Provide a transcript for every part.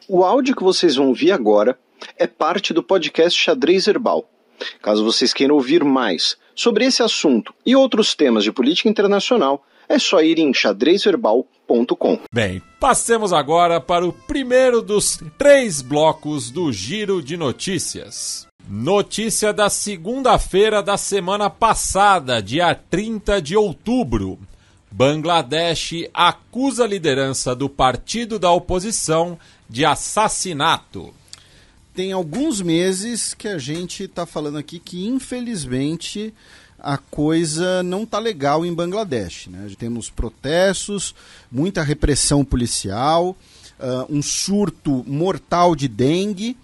O áudio que vocês vão ouvir agora é parte do podcast Xadrez Herbal. Caso vocês queiram ouvir mais sobre esse assunto e outros temas de política internacional, é só ir em xadrezverbal.com. Bem, passemos agora para o primeiro dos 3 blocos do Giro de Notícias. Notícia da segunda-feira da semana passada, dia 30 de outubro. Bangladesh acusa a liderança do partido da oposição de assassinato. Tem alguns meses que a gente está falando aqui que, infelizmente, a coisa não está legal em Bangladesh, né? Temos protestos, muita repressão policial, um surto mortal de dengue.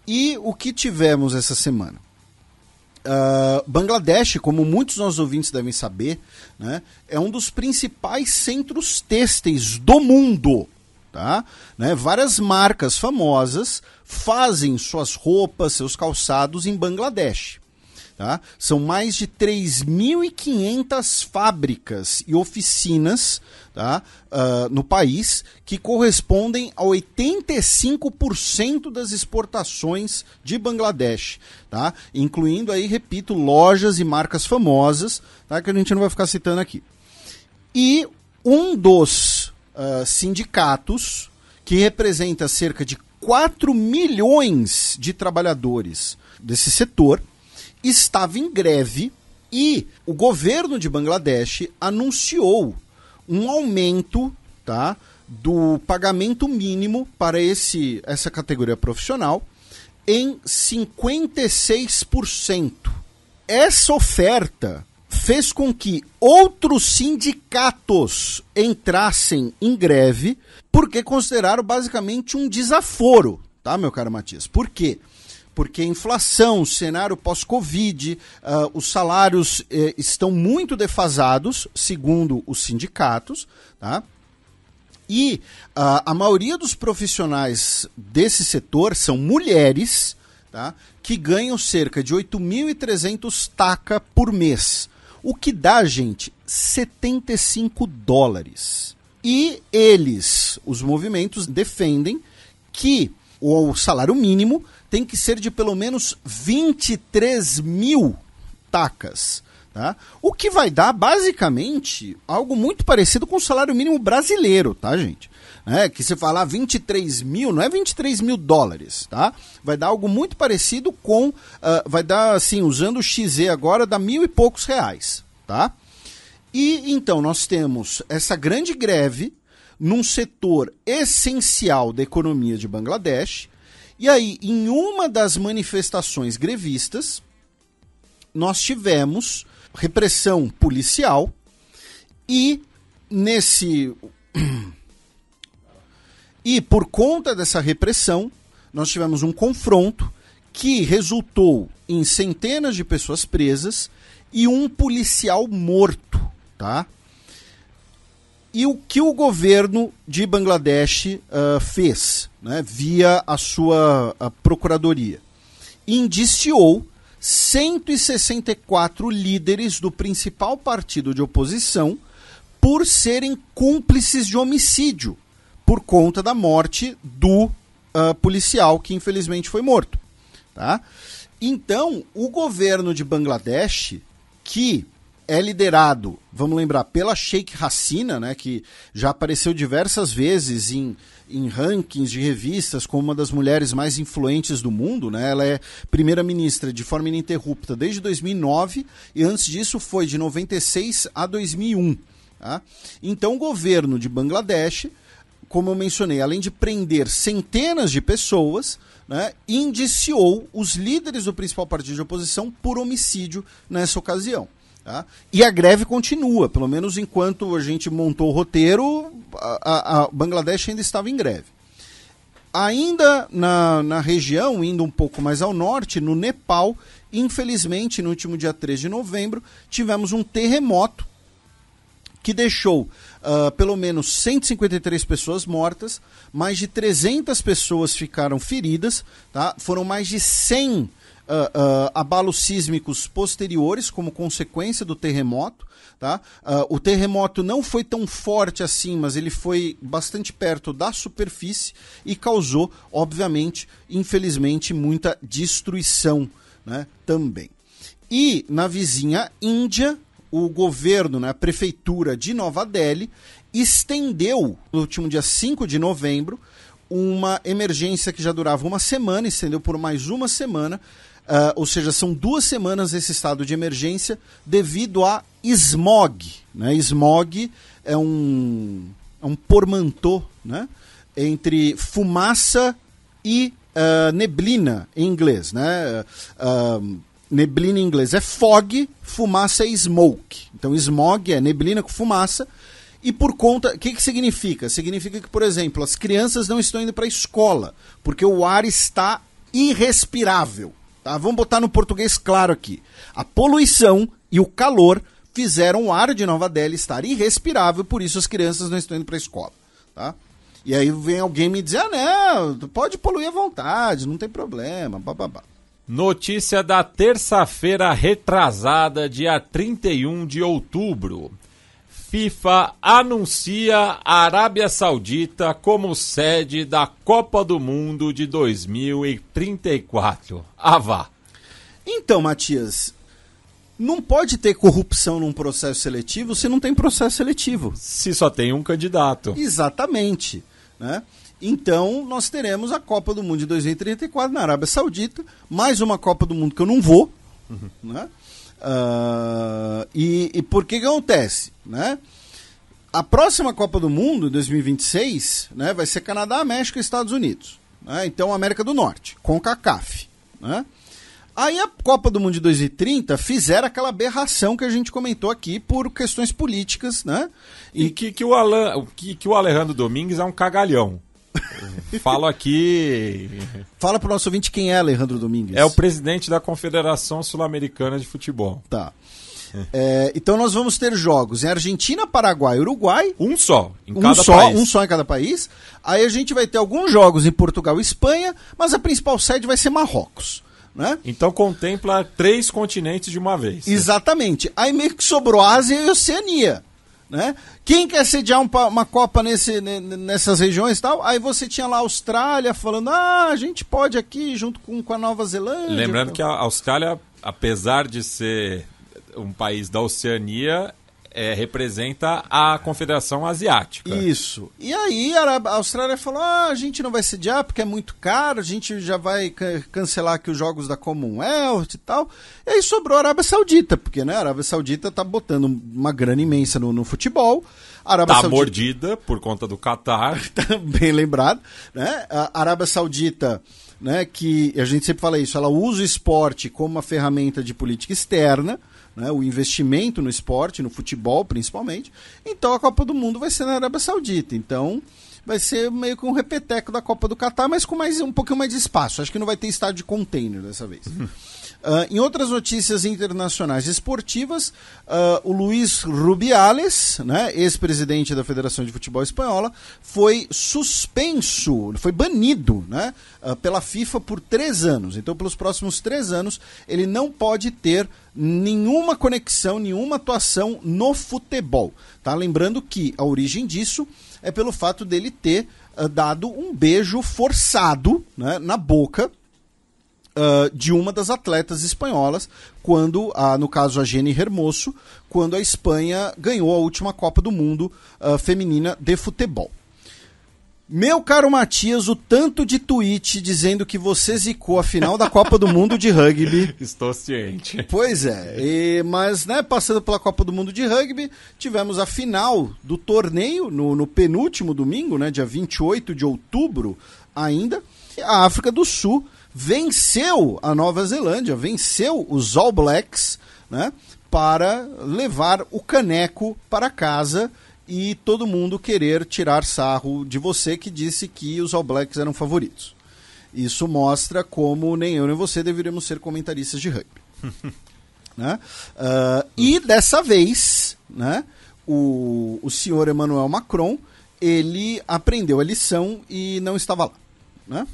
E o que tivemos essa semana? Bangladesh, como muitos dos nossos ouvintes devem saber, né, é um dos principais centros têxteis do mundo. Tá? Né? Várias marcas famosas fazem suas roupas, seus calçados em Bangladesh. Tá? São mais de 3.500 fábricas e oficinas, tá? No país, que correspondem a 85% das exportações de Bangladesh, tá? Incluindo aí, repito, lojas e marcas famosas, tá? Que a gente não vai ficar citando aqui. E um dos sindicatos, que representa cerca de 4 milhões de trabalhadores desse setor, estava em greve e o governo de Bangladesh anunciou um aumento, tá, do pagamento mínimo para essa categoria profissional em 56%. Essa oferta fez com que outros sindicatos entrassem em greve porque consideraram basicamente um desaforo, tá, meu caro Matias? Por quê? Porque a inflação, o cenário pós-Covid, os salários estão muito defasados, segundo os sindicatos, tá? E a maioria dos profissionais desse setor são mulheres, tá? Que ganham cerca de 8.300 taka por mês, o que dá, gente, $75. E eles, os movimentos, defendem que o salário mínimo tem que ser de pelo menos 23 mil takas, tá? O que vai dar, basicamente, algo muito parecido com o salário mínimo brasileiro, tá, gente? Que você falar 23 mil, não é 23 mil dólares, tá? Vai dar algo muito parecido com, vai dar, assim, usando o XZ agora, dá R$1.000 e poucos, tá? E, então, nós temos essa grande greve num setor essencial da economia de Bangladesh. E aí, em uma das manifestações grevistas, nós tivemos repressão policial e por conta dessa repressão, nós tivemos um confronto que resultou em centenas de pessoas presas e um policial morto, tá? E o que o governo de Bangladesh fez, né, via a sua procuradoria? Indiciou 164 líderes do principal partido de oposição por serem cúmplices de homicídio por conta da morte do policial que infelizmente foi morto. Tá? Então, o governo de Bangladesh, que é liderado, vamos lembrar, pela Sheikh Hasina, né, que já apareceu diversas vezes em rankings de revistas como uma das mulheres mais influentes do mundo, né? Ela é primeira-ministra de forma ininterrupta desde 2009 e antes disso foi de 96 a 2001. Tá? Então o governo de Bangladesh, como eu mencionei, além de prender centenas de pessoas, né, indiciou os líderes do principal partido de oposição por homicídio nessa ocasião. Tá? E a greve continua, pelo menos enquanto a gente montou o roteiro, a Bangladesh ainda estava em greve. Ainda na região, indo um pouco mais ao norte, no Nepal, infelizmente, no último dia 3 de novembro, tivemos um terremoto que deixou pelo menos 153 pessoas mortas, mais de 300 pessoas ficaram feridas, tá? Foram mais de 100 abalos sísmicos posteriores como consequência do terremoto. Tá? O terremoto não foi tão forte assim, mas ele foi bastante perto da superfície e causou, obviamente, infelizmente, muita destruição, né, também. E na vizinha Índia, o governo, né, a prefeitura de Nova Delhi, estendeu, no último dia 5 de novembro, uma emergência que já durava uma semana, estendeu por mais uma semana, ou seja, são 2 semanas esse estado de emergência devido a smog. Né? Smog é um portmanteau, né, entre fumaça e neblina em inglês. Né? Neblina em inglês é fog, fumaça é smoke. Então smog é neblina com fumaça. E por conta... O que significa? Significa que, por exemplo, as crianças não estão indo para a escola, porque o ar está irrespirável. Tá? Vamos botar no português claro aqui. A poluição e o calor fizeram o ar de Nova Delhi estar irrespirável, por isso as crianças não estão indo para a escola. Tá? E aí vem alguém me dizer, não, pode poluir à vontade, não tem problema, bababá. Notícia da terça-feira retrasada, dia 31 de outubro. FIFA anuncia a Arábia Saudita como sede da Copa do Mundo de 2034. Vá. Então, Matias, não pode ter corrupção num processo seletivo se não tem processo seletivo. Se só tem um candidato. Exatamente. Né? Então, nós teremos a Copa do Mundo de 2034 na Arábia Saudita, mais uma Copa do Mundo que eu não vou, né? E por que acontece? Né? A próxima Copa do Mundo, 2026, né, vai ser Canadá, México e Estados Unidos. Né? Então, América do Norte, CONCACAF. Né? Aí a Copa do Mundo de 2030 fizeram aquela aberração que a gente comentou aqui por questões políticas. Né? E que o Alejandro Domingues é um cagalhão. Falo aqui... Fala pro nosso ouvinte quem é Alejandro Domingues. É o presidente da Confederação Sul-Americana de Futebol. Tá. Então nós vamos ter jogos em Argentina, Paraguai e Uruguai. Um só em cada país. Um só em cada país. Aí a gente vai ter alguns jogos em Portugal e Espanha, mas a principal sede vai ser Marrocos. Né? Então contempla 3 continentes de uma vez. Exatamente. Aí meio que sobrou Ásia e Oceania. Né? Quem quer sediar uma Copa nessas regiões e tal? Aí você tinha lá a Austrália falando, a gente pode aqui junto com a Nova Zelândia. Lembrando que a Austrália, apesar de ser um país da Oceania, representa a Confederação Asiática. Isso. E aí a Austrália falou, a gente não vai sediar porque é muito caro, a gente já vai cancelar aqui os jogos da Commonwealth e tal. E aí sobrou a Arábia Saudita, porque, né, a Arábia Saudita tá botando uma grana imensa no futebol. Tá mordida por conta do Catar. Tá bem lembrado. Né? A Arábia Saudita, né, que a gente sempre fala isso, ela usa o esporte como uma ferramenta de política externa, né, o investimento no esporte, no futebol principalmente. Então a Copa do Mundo vai ser na Arábia Saudita. Então vai ser meio que um repeteco da Copa do Catar, mas com um pouquinho mais de espaço. Acho que não vai ter estádio de container dessa vez. Em outras notícias internacionais esportivas, o Luís Rubiales, né, ex-presidente da Federação de Futebol Espanhola, foi suspenso, foi banido, né, pela FIFA por 3 anos. Então, pelos próximos 3 anos, ele não pode ter nenhuma conexão, nenhuma atuação no futebol. Tá? Lembrando que a origem disso é pelo fato dele ter dado um beijo forçado, né, na boca de uma das atletas espanholas, quando, no caso a Jenny Hermoso, quando a Espanha ganhou a última Copa do Mundo feminina de futebol. Meu caro Matias, o tanto de tweet dizendo que você zicou a final da Copa do Mundo de rugby. Estou ciente. Pois é, mas, né, passando pela Copa do Mundo de rugby, tivemos a final do torneio no penúltimo domingo, né, dia 28 de outubro ainda. A África do Sul venceu a Nova Zelândia, venceu os All Blacks, né, para levar o caneco para casa e todo mundo querer tirar sarro de você que disse que os All Blacks eram favoritos. Isso mostra como nem eu nem você deveríamos ser comentaristas de rugby. Né? E dessa vez, né, o senhor Emmanuel Macron, ele aprendeu a lição e não estava lá, né?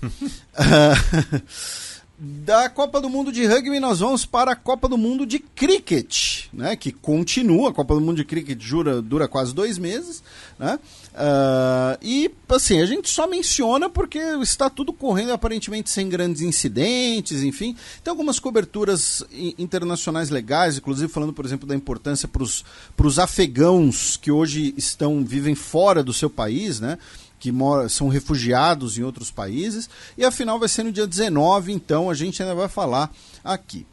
Da Copa do Mundo de Rugby nós vamos para a Copa do Mundo de Cricket, né, que continua. A Copa do Mundo de Cricket dura quase 2 meses, né? E assim, a gente só menciona porque está tudo correndo aparentemente sem grandes incidentes, enfim. Tem algumas coberturas internacionais legais, inclusive falando, por exemplo, da importância para os afegãos que hoje vivem fora do seu país, né? Que são refugiados em outros países, e a final vai ser no dia 19, então a gente ainda vai falar aqui.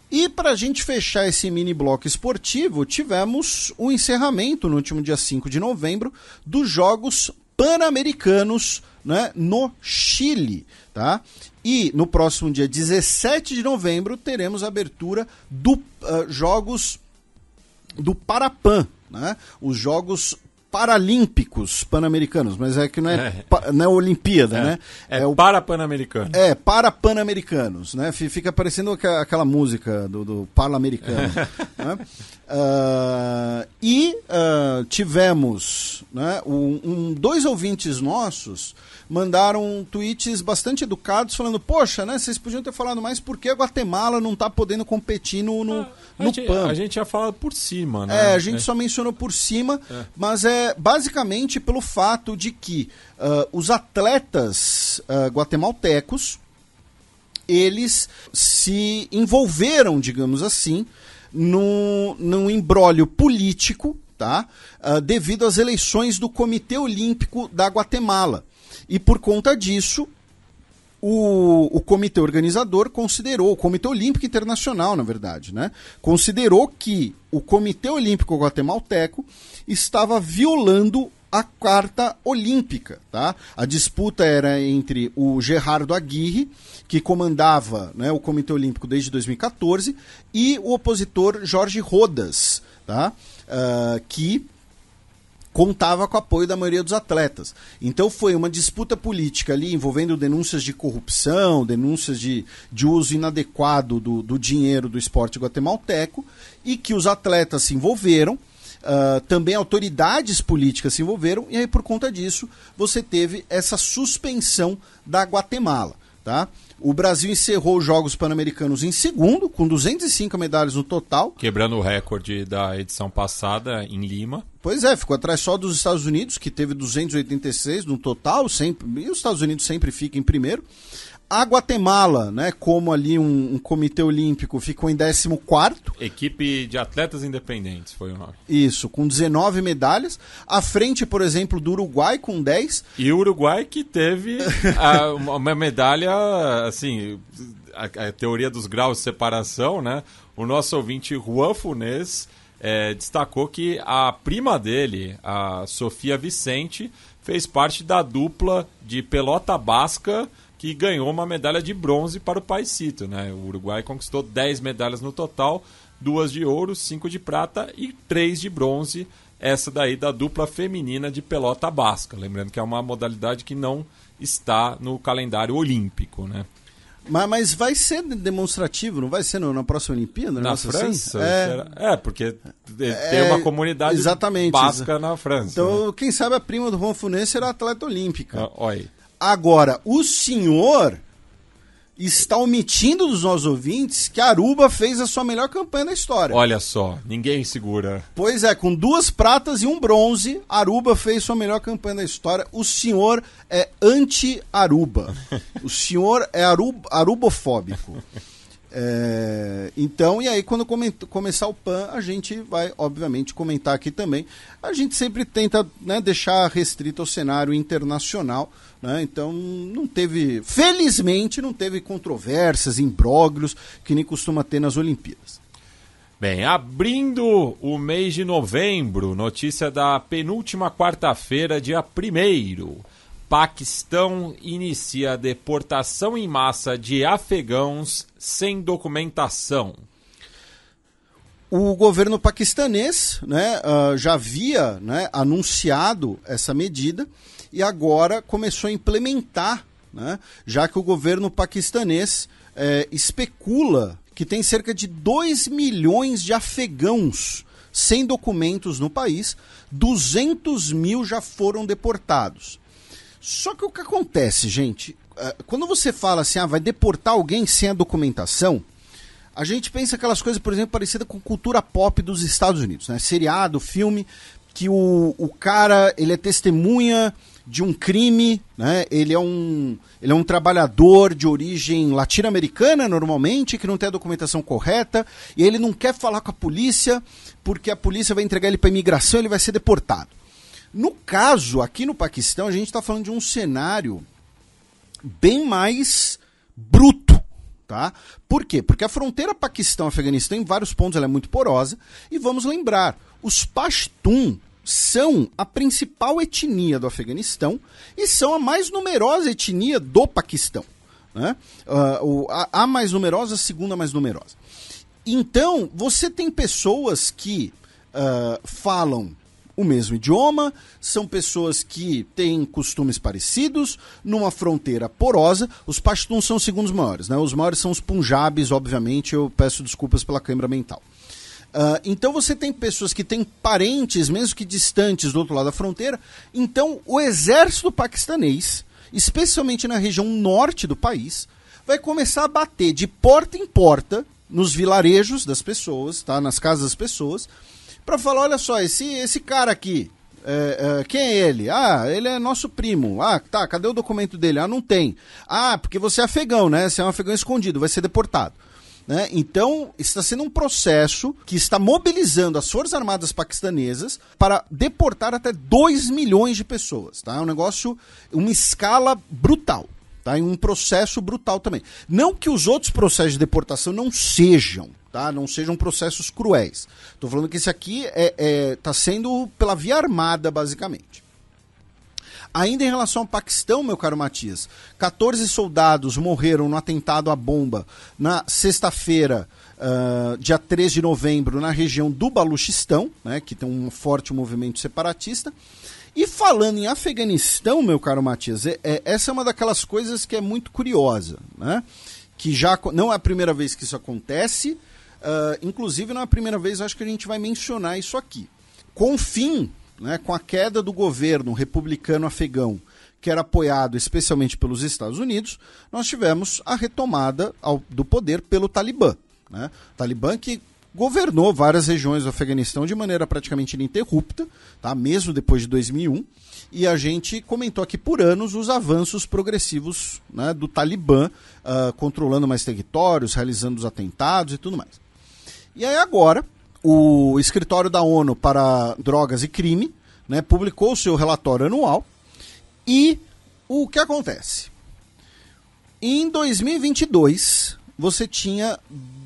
E para a gente fechar esse mini bloco esportivo, tivemos o encerramento no último dia 5 de novembro dos Jogos Pan-Americanos, né, no Chile, tá? E no próximo dia 17 de novembro teremos a abertura dos Jogos do Parapan, né? Os Jogos Paralímpicos Pan-Americanos, mas é que não é Olimpíada, né? É o Para-Pan-Americano. Para Pan-Americanos, né? Fica parecendo aquela música do Pan-Americano. Né? Tivemos, né, 2 ouvintes nossos mandaram tweets bastante educados falando, poxa, né, vocês podiam ter falado mais porque a Guatemala não está podendo competir no PAN. A gente tinha falado por cima, né? A gente só mencionou por cima, mas é basicamente pelo fato de que os atletas guatemaltecos, eles se envolveram, digamos assim, num imbróglio político, tá? Devido às eleições do Comitê Olímpico da Guatemala. E por conta disso, o comitê organizador considerou, o Comitê Olímpico Internacional, na verdade, né, considerou que o Comitê Olímpico Guatemalteco estava violando a Carta Olímpica, tá? A disputa era entre o Gerardo Aguirre, que comandava, né, o Comitê Olímpico desde 2014, e o opositor Jorge Rodas, tá? Que contava com o apoio da maioria dos atletas. Então foi uma disputa política ali envolvendo denúncias de corrupção, denúncias de uso inadequado do dinheiro do esporte guatemalteco, e que os atletas se envolveram, também autoridades políticas se envolveram, e aí por conta disso você teve essa suspensão da Guatemala, tá? O Brasil encerrou os Jogos Pan-Americanos em segundo, com 205 medalhas no total. Quebrando o recorde da edição passada em Lima. Pois é, ficou atrás só dos Estados Unidos, que teve 286 no total, sempre, e os Estados Unidos sempre ficam em primeiro. A Guatemala, né, como ali um comitê olímpico, ficou em 14º. Equipe de atletas independentes foi o nome. Isso, com 19 medalhas. À frente, por exemplo, do Uruguai, com 10. E o Uruguai que teve uma medalha, assim, a teoria dos graus de separação, né? O nosso ouvinte Juan Funes destacou que a prima dele, a Sofia Vicente, fez parte da dupla de pelota basca que ganhou uma medalha de bronze para o paisito, né? O Uruguai conquistou 10 medalhas no total, 2 de ouro, 5 de prata e 3 de bronze, essa daí da dupla feminina de pelota basca. Lembrando que é uma modalidade que não está no calendário olímpico, né? Mas vai ser demonstrativo, não vai ser na próxima Olimpíada? Na França? Assim? Porque tem uma comunidade basca na França. Então, né? Quem sabe a prima do Juan Funes será atleta olímpica. Olha. Agora, o senhor está omitindo dos nossos ouvintes que Aruba fez a sua melhor campanha da história. Olha só, ninguém segura. Pois é, com 2 pratas e 1 bronze, Aruba fez sua melhor campanha da história. O senhor é anti-Aruba. O senhor é arubofóbico. Então, e aí quando começar o PAN, a gente vai, obviamente, comentar aqui também. A gente sempre tenta, né, deixar restrito ao cenário internacional, né? Então, felizmente, não teve controvérsias, imbróglios, que nem costuma ter nas Olimpíadas. Bem, abrindo o mês de novembro, notícia da penúltima quarta-feira, dia 1º. Paquistão inicia a deportação em massa de afegãos sem documentação. O governo paquistanês, né, já havia, né, anunciado essa medida e agora começou a implementar, né, já que o governo paquistanês especula que tem cerca de 2 milhões de afegãos sem documentos no país, 200 mil já foram deportados. Só que o que acontece, gente, quando você fala assim, vai deportar alguém sem a documentação, a gente pensa aquelas coisas, por exemplo, parecidas com cultura pop dos Estados Unidos, né? Seriado, filme, que o cara, ele é testemunha de um crime, né? Ele é um trabalhador de origem latino-americana, normalmente, que não tem a documentação correta, e ele não quer falar com a polícia, porque a polícia vai entregar ele para a imigração e ele vai ser deportado. No caso, aqui no Paquistão, a gente está falando de um cenário bem mais bruto, tá? Por quê? Porque a fronteira Paquistão-Afeganistão, em vários pontos, ela é muito porosa, e vamos lembrar, os Pashtun são a principal etnia do Afeganistão e são a mais numerosa etnia do Paquistão, né? A mais numerosa, a segunda mais numerosa. Então, você tem pessoas que falam o mesmo idioma, são pessoas que têm costumes parecidos, numa fronteira porosa. Os Pashtuns são os segundos maiores, né? Os maiores são os Punjabis, obviamente, eu peço desculpas pela câimbra mental. Então você tem pessoas que têm parentes, mesmo que distantes do outro lado da fronteira. Então o exército paquistanês, especialmente na região norte do país, vai começar a bater de porta em porta nos vilarejos das pessoas, tá? Nas casas das pessoas, para falar, olha só, esse cara aqui, quem é ele? Ele é nosso primo. Tá, cadê o documento dele? Não tem. Porque você é afegão, né? Você é um afegão escondido, vai ser deportado. Né? Então, está sendo um processo que está mobilizando as Forças Armadas paquistanesas para deportar até 2 milhões de pessoas. Tá? É um negócio, uma escala brutal. Tá? E um processo brutal também. Não que os outros processos de deportação não sejam, tá? Não sejam processos cruéis. Estou falando que esse aqui está sendo pela via armada, basicamente. Ainda em relação ao Paquistão, meu caro Matias, 14 soldados morreram no atentado à bomba na sexta-feira, dia 3 de novembro, na região do Baluchistão, né, que tem um forte movimento separatista. E falando em Afeganistão, meu caro Matias, essa é uma daquelas coisas que é muito curiosa, né? Que já não é a primeira vez que isso acontece, inclusive não é a primeira vez, acho que a gente vai mencionar isso aqui. Com o fim, né, com a queda do governo republicano afegão, que era apoiado especialmente pelos Estados Unidos, nós tivemos a retomada do poder pelo Talibã. Né? O Talibã que governou várias regiões do Afeganistão de maneira praticamente ininterrupta, tá? Mesmo depois de 2001, e a gente comentou aqui por anos os avanços progressivos, né, do Talibã, controlando mais territórios, realizando os atentados e tudo mais. E aí agora, o Escritório da ONU para Drogas e Crime, né, publicou o seu relatório anual, e o que acontece? Em 2022, você tinha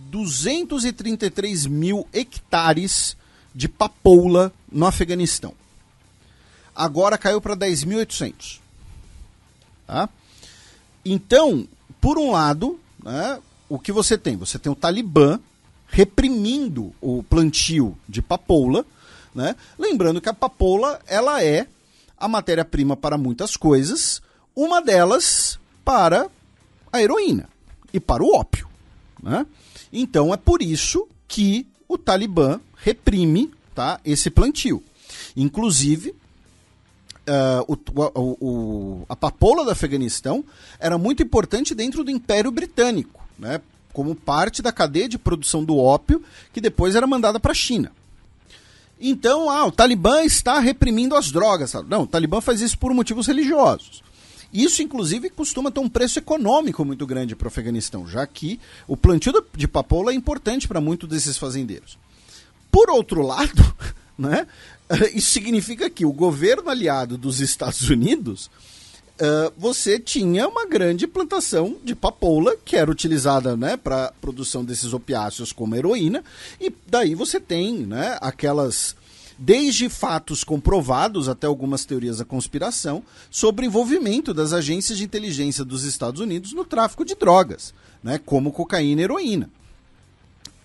233 mil hectares de papoula no Afeganistão. Agora caiu para 10.800. Tá? Então, por um lado, né, o que você tem? Você tem o Talibã reprimindo o plantio de papoula, né? Lembrando que a papoula ela é a matéria-prima para muitas coisas, uma delas para a heroína e para o ópio. Né? Então é por isso que o Talibã reprime, tá, esse plantio. Inclusive, a papoula do Afeganistão era muito importante dentro do Império Britânico, né? Como parte da cadeia de produção do ópio, que depois era mandada para a China. Então, o Talibã está reprimindo as drogas. Não, o Talibã faz isso por motivos religiosos. Isso, inclusive, costuma ter um preço econômico muito grande para o Afeganistão, já que o plantio de papoula é importante para muitos desses fazendeiros. Por outro lado, né, isso significa que o governo aliado dos Estados Unidos, você tinha uma grande plantação de papoula que era utilizada, né, para a produção desses opiáceos como heroína, e daí você tem, né, aquelas, desde fatos comprovados até algumas teorias da conspiração sobre envolvimento das agências de inteligência dos Estados Unidos no tráfico de drogas, né, como cocaína e heroína.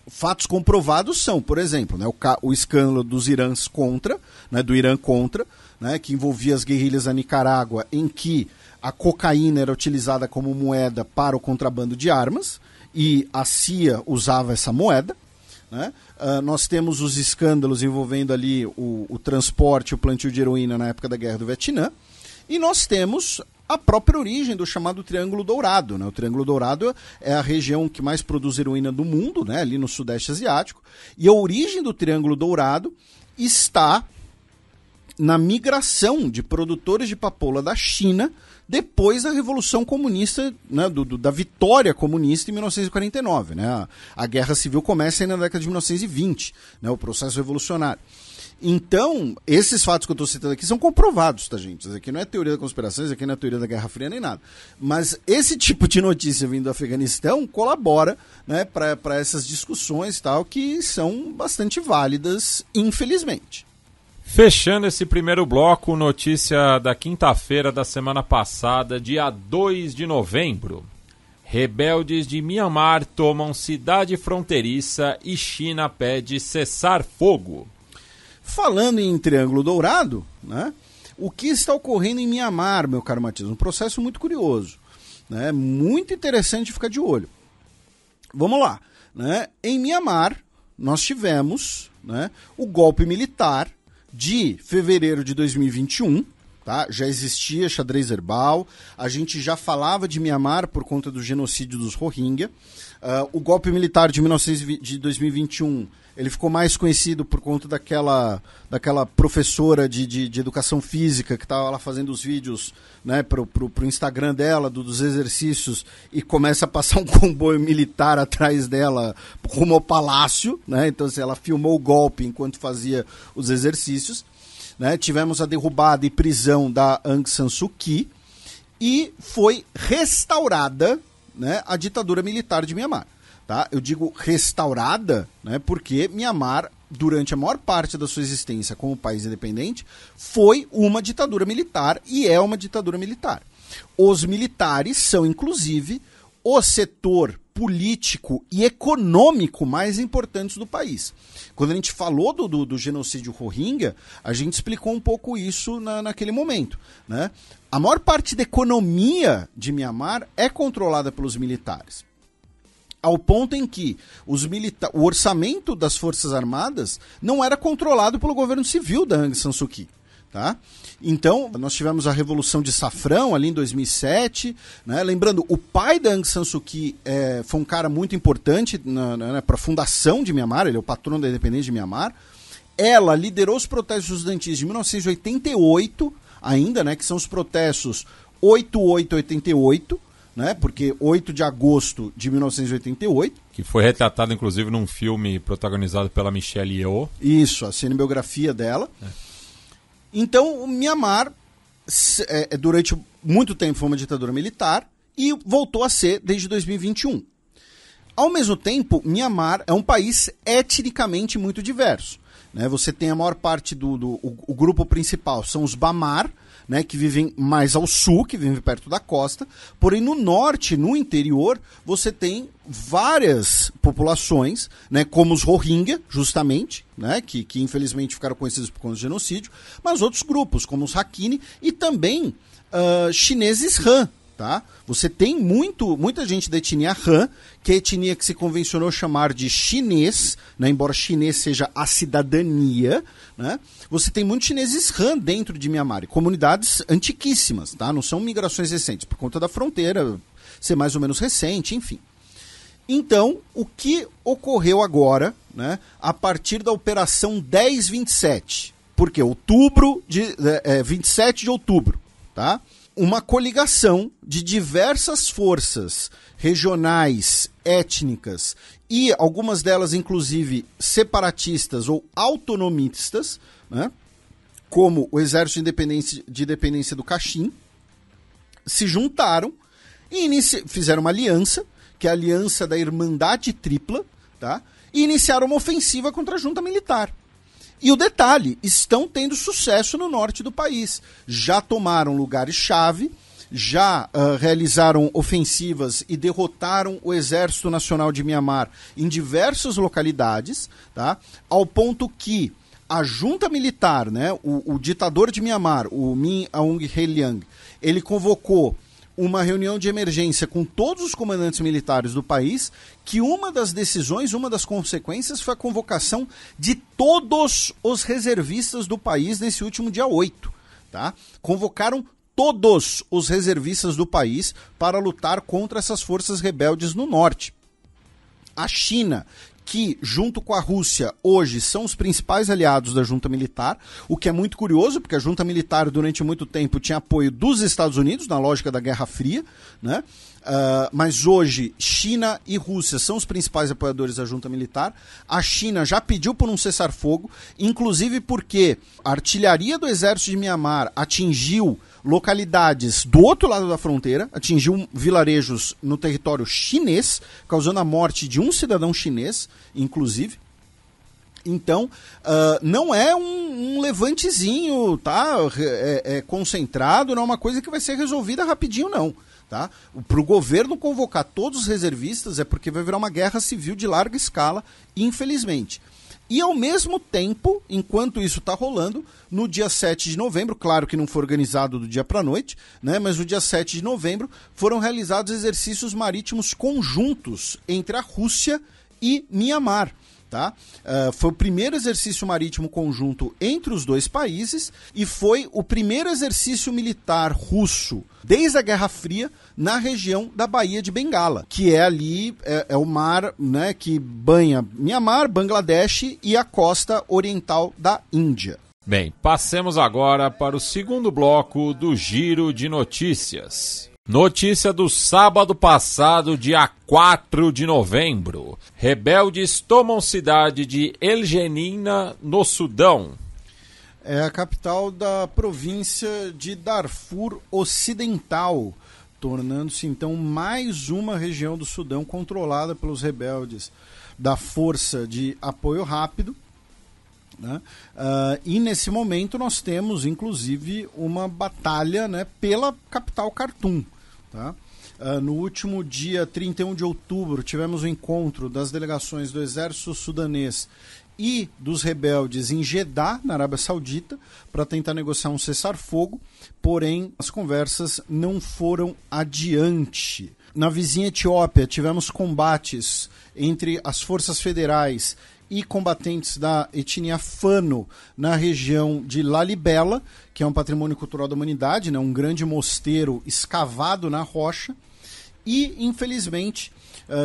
Fatos comprovados são, por exemplo, né, o escândalo dos Irãs contra, né, do Irã contra, né, que envolvia as guerrilhas da Nicarágua, em que a cocaína era utilizada como moeda para o contrabando de armas, e a CIA usava essa moeda. né? Nós temos os escândalos envolvendo ali o transporte, o plantio de heroína na época da Guerra do Vietnã, e nós temos a própria origem do chamado Triângulo Dourado, né? O Triângulo Dourado é a região que mais produz heroína do mundo, né? Ali no Sudeste Asiático, e a origem do Triângulo Dourado está na migração de produtores de papoula da China depois da Revolução Comunista, né, da vitória comunista em 1949. Né? A Guerra Civil começa aí na década de 1920, né, o processo revolucionário. Então, esses fatos que eu estou citando aqui são comprovados, tá, gente? Isso aqui não é teoria da conspiração, isso aqui não é teoria da Guerra Fria nem nada. Mas esse tipo de notícia vindo do Afeganistão colabora, né, para essas discussões tal, que são bastante válidas, infelizmente. Fechando esse primeiro bloco, notícia da quinta-feira da semana passada, dia 2 de novembro. Rebeldes de Mianmar tomam cidade fronteiriça e China pede cessar fogo. Falando em Triângulo Dourado, né, o que está ocorrendo em Mianmar, meu caro Matias? Um processo muito curioso, né, muito interessante de ficar de olho. Vamos lá. Né? Em Mianmar, nós tivemos, né, o golpe militar de fevereiro de 2021, tá? Já existia xadrez herbal, a gente já falava de Mianmar por conta do genocídio dos Rohingya. O golpe militar de 2021, ele ficou mais conhecido por conta daquela professora de educação física que estava lá fazendo os vídeos, né, pro Instagram dela, dos exercícios, e começa a passar um comboio militar atrás dela rumo ao palácio, né? Então assim, ela filmou o golpe enquanto fazia os exercícios, né? Tivemos a derrubada e prisão da Aung San Suu Kyi e foi restaurada, né, a ditadura militar de Mianmar. Tá? Eu digo restaurada, né, porque Mianmar, durante a maior parte da sua existência como país independente, foi uma ditadura militar e é uma ditadura militar. Os militares são, inclusive, o setor político e econômico mais importantes do país. Quando a gente falou do genocídio Rohingya, a gente explicou um pouco isso naquele momento. Né? A maior parte da economia de Mianmar é controlada pelos militares. Ao ponto em que o orçamento das Forças Armadas não era controlado pelo governo civil da Aung San Suu Kyi. Tá? Então, nós tivemos a Revolução de Safrão ali em 2007. Né? Lembrando, o pai da Aung San Suu Kyi foi um cara muito importante para a fundação de Mianmar, ele é o patrono da independência de Mianmar. Ela liderou os protestos estudantis de 1988 ainda, né, que são os protestos 8888, né, porque 8 de agosto de 1988. Que foi retratado, inclusive, num filme protagonizado pela Michelle Yeoh. Isso, a cinebiografia dela. Então, o Mianmar, durante muito tempo, foi uma ditadura militar e voltou a ser desde 2021. Ao mesmo tempo, Mianmar é um país etnicamente muito diverso. Né? Você tem a maior parte o grupo principal, são os Bamar, né, que vivem mais ao sul, que vivem perto da costa. Porém, no norte, no interior, você tem várias populações, né, como os Rohingya, justamente, né, que infelizmente ficaram conhecidos por conta do genocídio, mas outros grupos, como os Rakhine e também chineses Han. Tá? Você tem muita gente da etnia Han, que é a etnia que se convencionou chamar de chinês, né? Embora chinês seja a cidadania, né? Você tem muitos chineses Han dentro de Mianmar, comunidades antiquíssimas, tá? Não são migrações recentes, por conta da fronteira ser mais ou menos recente, enfim. Então, o que ocorreu agora, né, a partir da Operação 1027? Porque 27 de outubro, tá? Uma coligação de diversas forças regionais, étnicas e algumas delas, inclusive, separatistas ou autonomistas, né, como o Exército de Independência do Kachin, se juntaram e fizeram uma aliança, que é a Aliança da Irmandade Tripla, tá, e iniciaram uma ofensiva contra a junta militar. E o detalhe, estão tendo sucesso no norte do país. Já tomaram lugares-chave, já realizaram ofensivas e derrotaram o Exército Nacional de Mianmar em diversas localidades, tá? Ao ponto que a junta militar, né, o ditador de Mianmar, o Min Aung Hlaing, ele convocou uma reunião de emergência com todos os comandantes militares do país, que uma das decisões, uma das consequências foi a convocação de todos os reservistas do país nesse último dia 8. Tá? Convocaram todos os reservistas do país para lutar contra essas forças rebeldes no norte. A China, que junto com a Rússia hoje são os principais aliados da junta militar, o que é muito curioso, porque a junta militar durante muito tempo tinha apoio dos Estados Unidos, na lógica da Guerra Fria, né? Mas hoje China e Rússia são os principais apoiadores da junta militar. A China já pediu por um cessar-fogo, inclusive porque a artilharia do exército de Mianmar atingiu localidades do outro lado da fronteira, atingiu vilarejos no território chinês, causando a morte de um cidadão chinês, inclusive. Então, não é um levantezinho, tá? Concentrado, não é uma coisa que vai ser resolvida rapidinho, não. Tá? Para o governo convocar todos os reservistas é porque vai virar uma guerra civil de larga escala, infelizmente. E ao mesmo tempo, enquanto isso está rolando, no dia 7 de novembro, claro que não foi organizado do dia para a noite, né, mas no dia 7 de novembro foram realizados exercícios marítimos conjuntos entre a Rússia e Mianmar. Tá? Foi o primeiro exercício marítimo conjunto entre os dois países e foi o primeiro exercício militar russo desde a Guerra Fria na região da Baía de Bengala, que é ali, é o mar, né, que banha Mianmar, Bangladesh e a costa oriental da Índia. Bem, passemos agora para o segundo bloco do Giro de Notícias. Notícia do sábado passado, dia 4 de novembro. Rebeldes tomam cidade de El Geneina, no Sudão. É a capital da província de Darfur Ocidental, tornando-se então mais uma região do Sudão controlada pelos rebeldes da Força de Apoio Rápido. Né? E nesse momento nós temos inclusive uma batalha, né, pela capital Khartoum. Tá? No último dia 31 de outubro tivemos o encontro das delegações do exército sudanês e dos rebeldes em Jeddah, na Arábia Saudita, para tentar negociar um cessar-fogo, porém as conversas não foram adiante. Na vizinha Etiópia tivemos combates entre as forças federais e combatentes da etnia Fano na região de Lalibela, que é um patrimônio cultural da humanidade, né, um grande mosteiro escavado na rocha. E, infelizmente,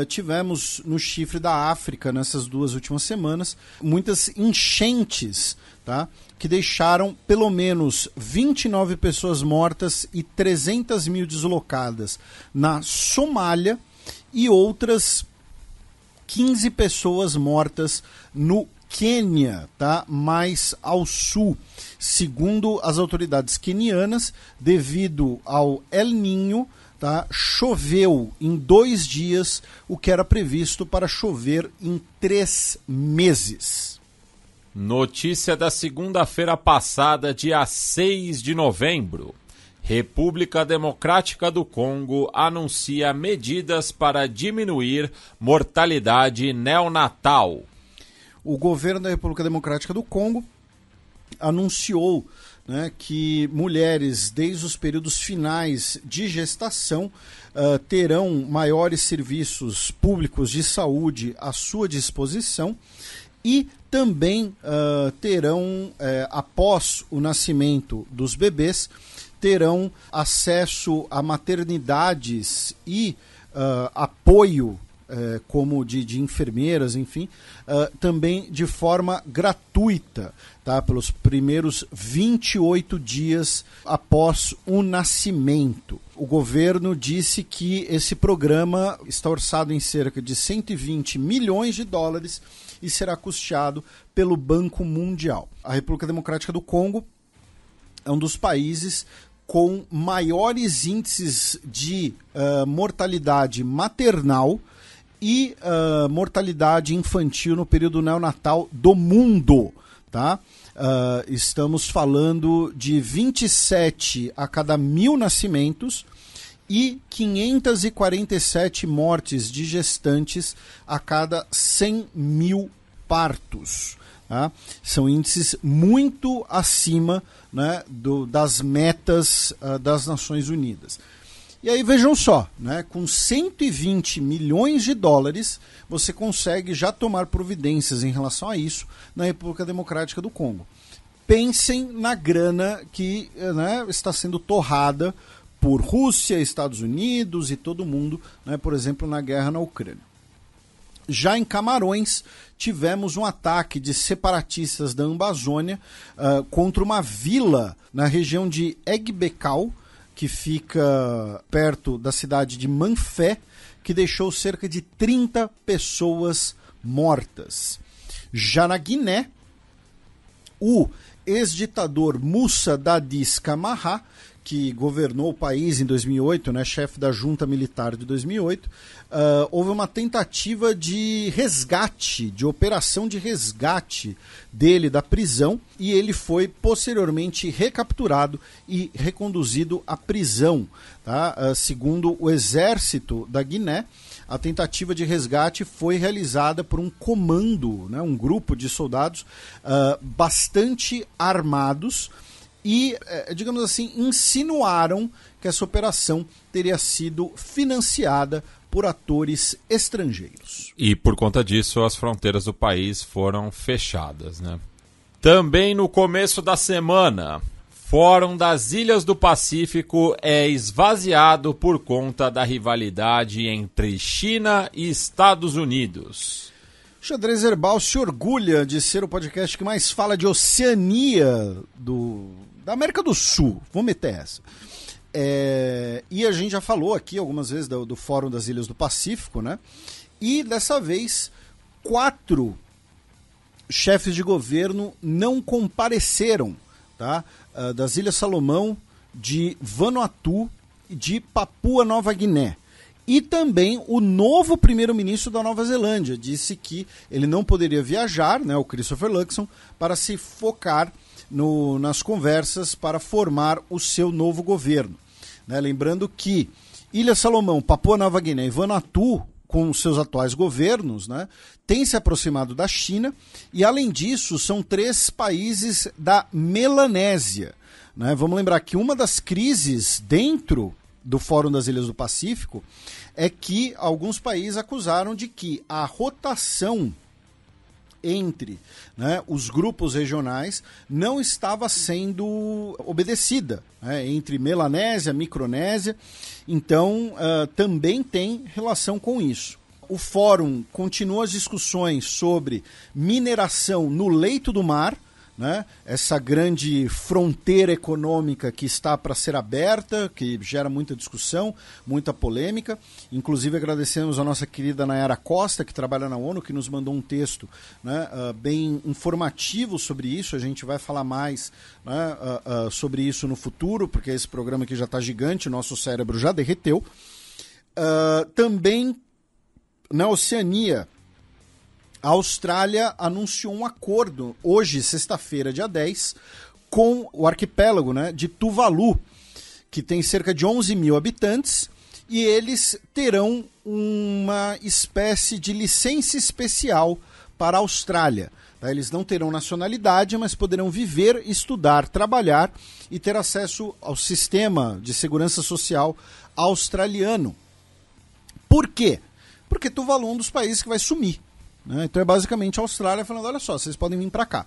tivemos no chifre da África, nessas 2 últimas semanas, muitas enchentes, tá, que deixaram pelo menos 29 pessoas mortas e 300 mil deslocadas na Somália e outras 15 pessoas mortas no Quênia, tá? Mais ao sul, segundo as autoridades quenianas, devido ao El Niño, tá? Choveu em 2 dias o que era previsto para chover em 3 meses. Notícia da segunda-feira passada, dia 6 de novembro. República Democrática do Congo anuncia medidas para diminuir mortalidade neonatal. O governo da República Democrática do Congo anunciou, né, que mulheres, desde os períodos finais de gestação, terão maiores serviços públicos de saúde à sua disposição e também terão, após o nascimento dos bebês, terão acesso a maternidades e apoio como de enfermeiras, enfim, também de forma gratuita, tá? Pelos primeiros 28 dias após o nascimento. O governo disse que esse programa está orçado em cerca de 120 milhões de dólares e será custeado pelo Banco Mundial. A República Democrática do Congo é um dos países com maiores índices de mortalidade maternal e mortalidade infantil no período neonatal do mundo. Tá? Estamos falando de 27 a cada 1.000 nascimentos e 547 mortes de gestantes a cada 100 mil partos. Tá? São índices muito acima, né, das metas das Nações Unidas. E aí vejam só, né, com 120 milhões de dólares, você consegue já tomar providências em relação a isso na República Democrática do Congo. Pensem na grana que, né, está sendo torrada por Rússia, Estados Unidos e todo mundo, né, por exemplo, na guerra na Ucrânia. Já em Camarões, tivemos um ataque de separatistas da Amazônia contra uma vila na região de Egbekal, que fica perto da cidade de Manfé, que deixou cerca de 30 pessoas mortas. Já na Guiné, o ex-ditador Moussa Dadis Camara, que governou o país em 2008, né, chefe da junta militar de 2008, houve uma tentativa de resgate, de operação de resgate dele da prisão, e ele foi posteriormente recapturado e reconduzido à prisão. Tá? Segundo o exército da Guiné, a tentativa de resgate foi realizada por um comando, né, um grupo de soldados bastante armados, e, digamos assim, insinuaram que essa operação teria sido financiada por atores estrangeiros. E por conta disso, as fronteiras do país foram fechadas, né? Também no começo da semana, Fórum das Ilhas do Pacífico é esvaziado por conta da rivalidade entre China e Estados Unidos. Xadrez Herbal se orgulha de ser o podcast que mais fala de Oceania da América do Sul. Vamos meter essa. E a gente já falou aqui algumas vezes do Fórum das Ilhas do Pacífico, né? E dessa vez, 4 chefes de governo não compareceram, tá? Das Ilhas Salomão, de Vanuatu e de Papua Nova Guiné. E também o novo primeiro-ministro da Nova Zelândia disse que ele não poderia viajar, né, o Christopher Luxon, para se focar nas conversas para formar o seu novo governo. Né, lembrando que Ilha Salomão, Papua Nova Guiné e Vanuatu, com os seus atuais governos, né, têm se aproximado da China, e além disso são 3 países da Melanésia. Né? Vamos lembrar que uma das crises dentro do Fórum das Ilhas do Pacífico é que alguns países acusaram de que a rotação entre, né, os grupos regionais não estava sendo obedecida, né, entre Melanésia, Micronésia, então também tem relação com isso. O fórum continua as discussões sobre mineração no leito do mar, né? Essa grande fronteira econômica que está para ser aberta, que gera muita discussão, muita polêmica. Inclusive agradecemos a nossa querida Nayara Costa, que trabalha na ONU, que nos mandou um texto, né, bem informativo sobre isso. A gente vai falar mais, né, sobre isso no futuro, porque esse programa aqui já está gigante, nosso cérebro já derreteu. Também na Oceania, a Austrália anunciou um acordo, hoje, sexta-feira, dia 10, com o arquipélago, né, de Tuvalu, que tem cerca de 11 mil habitantes, e eles terão uma espécie de licença especial para a Austrália. Eles não terão nacionalidade, mas poderão viver, estudar, trabalhar e ter acesso ao sistema de segurança social australiano. Por quê? Porque Tuvalu é um dos países que vai sumir. Então é basicamente a Austrália falando, olha só, vocês podem vir para cá.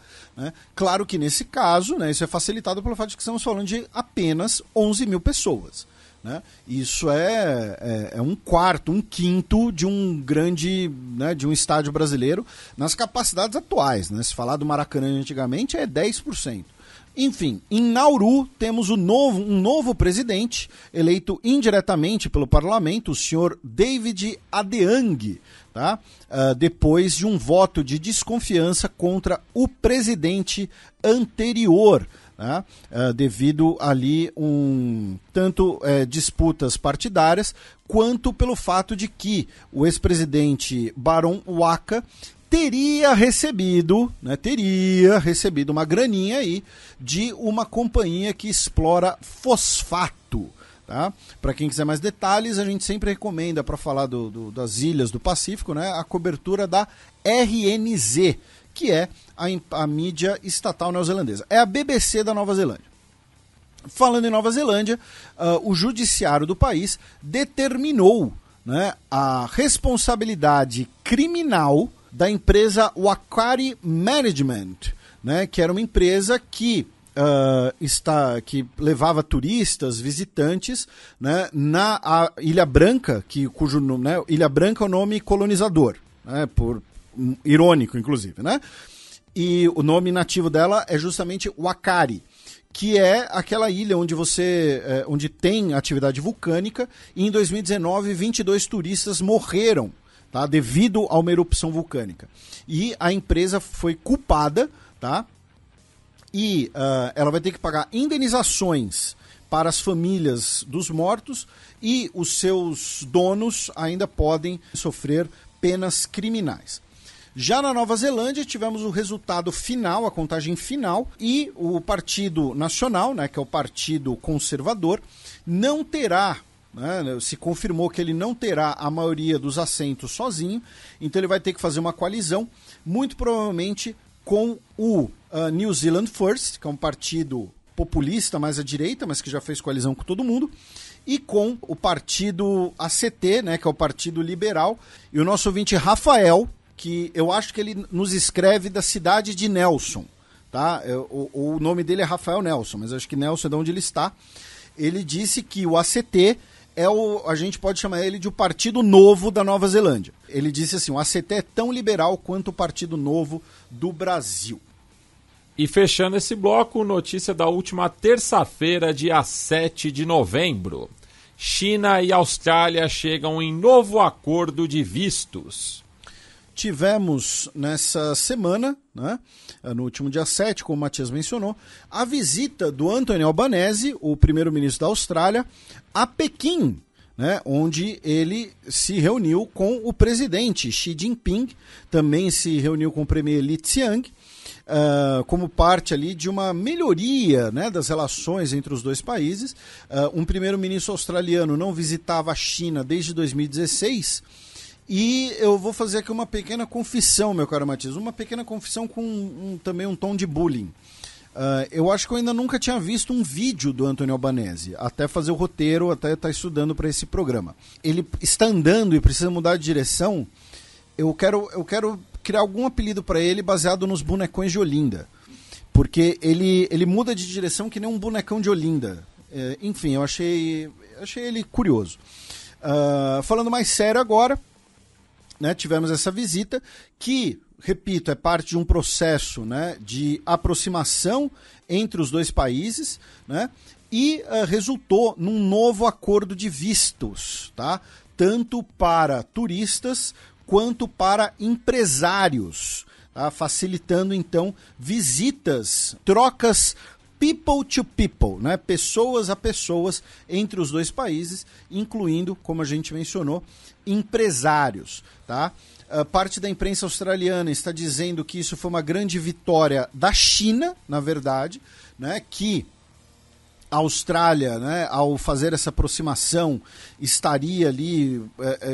Claro que nesse caso, né, isso é facilitado pelo fato de que estamos falando de apenas 11 mil pessoas. Isso é um quarto, um quinto de um grande, né, de um estádio brasileiro nas capacidades atuais. Né? Se falar do Maracanã antigamente é 10%. Enfim, em Nauru temos um novo presidente, eleito indiretamente pelo parlamento, o senhor David Adeang, tá? Depois de um voto de desconfiança contra o presidente anterior, tá? Devido ali tanto disputas partidárias, quanto pelo fato de que o ex-presidente Baron Waka teria recebido uma graninha aí de uma companhia que explora fosfato. Tá? Para quem quiser mais detalhes, a gente sempre recomenda, para falar das ilhas do Pacífico, né, a cobertura da RNZ, que é a mídia estatal neozelandesa. É a BBC da Nova Zelândia. Falando em Nova Zelândia, o judiciário do país determinou, né, a responsabilidade criminal da empresa Wakari Management, né, que era uma empresa que que levava turistas, visitantes, né, na Ilha Branca, cujo nome, né, Ilha Branca é o nome colonizador, né, irônico, inclusive, né? E o nome nativo dela é justamente Wakari, que é aquela ilha onde tem atividade vulcânica, e em 2019 22 turistas morreram, tá, devido a uma erupção vulcânica. E a empresa foi culpada, tá? E ela vai ter que pagar indenizações para as famílias dos mortos, e os seus donos ainda podem sofrer penas criminais. Já na Nova Zelândia, tivemos o resultado final, a contagem final, e o Partido Nacional, né, que é o Partido Conservador, não terá, né, se confirmou que ele não terá a maioria dos assentos sozinho, então ele vai ter que fazer uma coalizão, muito provavelmente com o New Zealand First, que é um partido populista mais à direita, mas que já fez coalizão com todo mundo, e com o partido ACT, né, que é o Partido Liberal, e o nosso ouvinte Rafael, que eu acho que ele nos escreve da cidade de Nelson, tá? O nome dele é Rafael Nelson, mas acho que Nelson é de onde ele está. Ele disse que o ACT a gente pode chamar ele de o Partido Novo da Nova Zelândia. Ele disse assim, o ACT é tão liberal quanto o Partido Novo do Brasil. E fechando esse bloco, notícia da última terça-feira, dia 7 de novembro. China e Austrália chegam em novo acordo de vistos. Tivemos nessa semana, né, no último dia 7, como o Matias mencionou, a visita do Anthony Albanese, o primeiro-ministro da Austrália, a Pequim, né, onde ele se reuniu com o presidente Xi Jinping, também se reuniu com o premier Li Qiang, como parte ali de uma melhoria, né, das relações entre os dois países. Um primeiro-ministro australiano não visitava a China desde 2016, e eu vou fazer aqui uma pequena confissão, meu caro Matias, uma pequena confissão com também um tom de bullying. Eu acho que eu ainda nunca tinha visto um vídeo do Anthony Albanese, até fazer o roteiro, até estar estudando para esse programa. Ele está andando e precisa mudar de direção. Eu quero criar algum apelido para ele baseado nos bonecões de Olinda, porque ele muda de direção que nem um bonecão de Olinda. Enfim, eu achei ele curioso. Falando mais sério agora, né, tivemos essa visita que, repito, é parte de um processo, né, de aproximação entre os dois países, né, e resultou num novo acordo de vistos, tá? Tanto para turistas quanto para empresários, tá? Facilitando então visitas, trocas people to people, né? Pessoas a pessoas entre os dois países, incluindo, como a gente mencionou, empresários, tá? Parte da imprensa australiana está dizendo que isso foi uma grande vitória da China, na verdade, né? Que a Austrália, né, ao fazer essa aproximação, estaria ali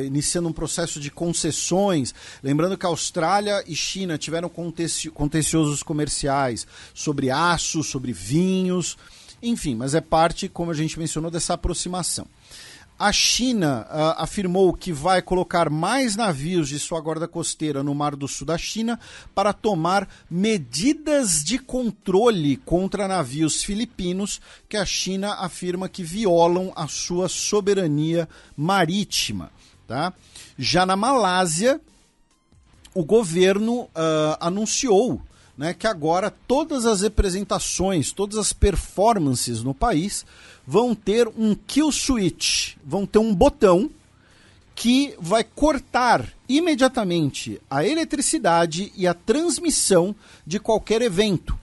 iniciando um processo de concessões. Lembrando que a Austrália e China tiveram contenciosos comerciais sobre aço, sobre vinhos, enfim, mas é parte, como a gente mencionou, dessa aproximação. A China afirmou que vai colocar mais navios de sua guarda costeira no Mar do Sul da China para tomar medidas de controle contra navios filipinos que a China afirma que violam a sua soberania marítima, tá? Já na Malásia, o governo anunciou, né, que agora todas as representações, todas as performances no país vão ter um kill switch, vão ter um botão que vai cortar imediatamente a eletricidade e a transmissão de qualquer evento.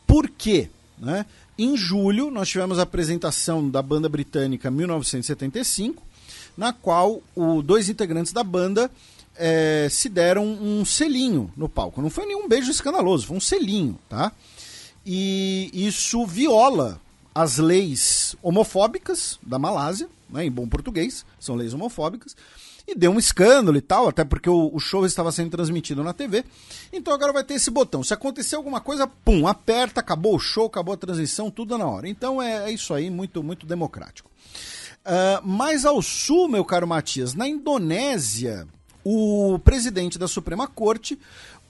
Por quê? Né? Em julho, nós tivemos a apresentação da banda britânica 1975, na qual dois integrantes da banda se deram um selinho no palco. Não foi nenhum beijo escandaloso, foi um selinho, tá? E isso viola as leis homofóbicas da Malásia, né, em bom português, são leis homofóbicas, E deu um escândalo e tal, até porque o show estava sendo transmitido na TV. Então agora vai ter esse botão. Se acontecer alguma coisa, pum, aperta, acabou o show, acabou a transmissão, tudo na hora. Então é isso aí, muito, muito democrático. Mais ao sul, meu caro Matias, na Indonésia, o presidente da Suprema Corte,